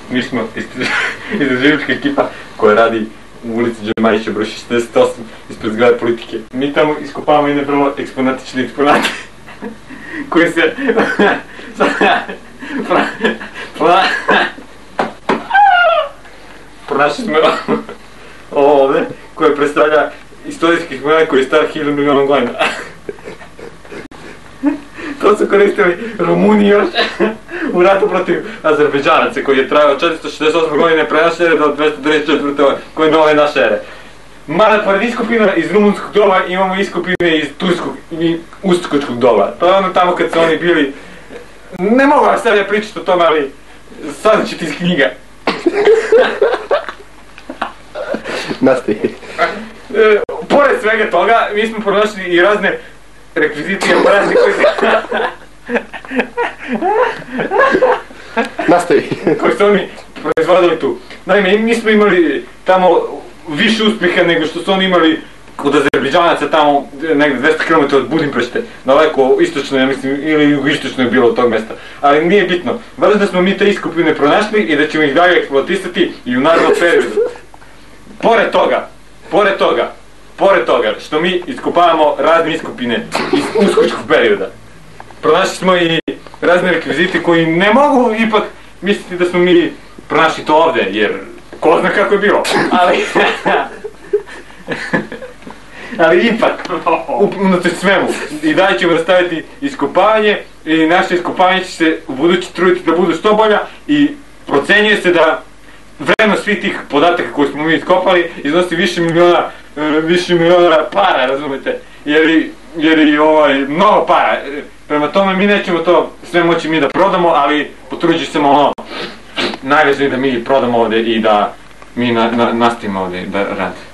Mi smo istraživačka ekipa koja radi u ulici Đorđe broj 68 ispred zgrade Politike. Mi tamo iskopavamo jedne vrlo eksponatične eksponate koji se pronašli smo ovo ovdje koje predstavlja istorijski eksponat koji je star 1000 miliona godina. To su koristili Rumuni još u ratu protiv Azerbejdžanaca koji je trajao 468 godine pre naše ere do 294. godine nove naše ere. Mada pored iskopina iz rumunskog doba imamo iskopine iz turskog i uskočkog doba. To je ono tamo kad su oni bili... Ne mogu vam sad ja pričati o tome, ali sad ćete iz knjiga. Nastavi. Pored svega toga, mi smo pronašli i razne rekvizite i aparate koji Nastavi. koji su oni proizvodili tu. Naime, mi smo imali tamo više uspjeha nego što su oni imali kod Azerbejdžanaca tamo negdje 200 km od Budimpešte, daleko istočno, ja mislim, ili jugoistočno je bilo od tog mjesta. Ali nije bitno. Važno da smo mi te iskopine pronašli i da ćemo ih dalje eksploatisati i u narednom periodu. Pored toga što mi iskopavamo razne iskopine iz uskočkog perioda, pronašli smo i razne rekvizite koji ne mogu ipak misliti da smo mi pronašli to ovdje, jer ko zna kako je bilo, ali ipak, unatoč svemu, i dalje ćemo nastaviti iskopavanje i naše iskopavanje će se u budući truditi da budu što bolja i procenjuje se da vrednost svih tih podataka koje smo mi iskopali iznosi više miliona para, razumete, jer i mnogo para. Prema tome mi nećemo to sve moći mi da prodamo, ali potrudit ćemo ono najvažnije da mi prodamo ovdje i da mi nastavimo ovdje da radimo.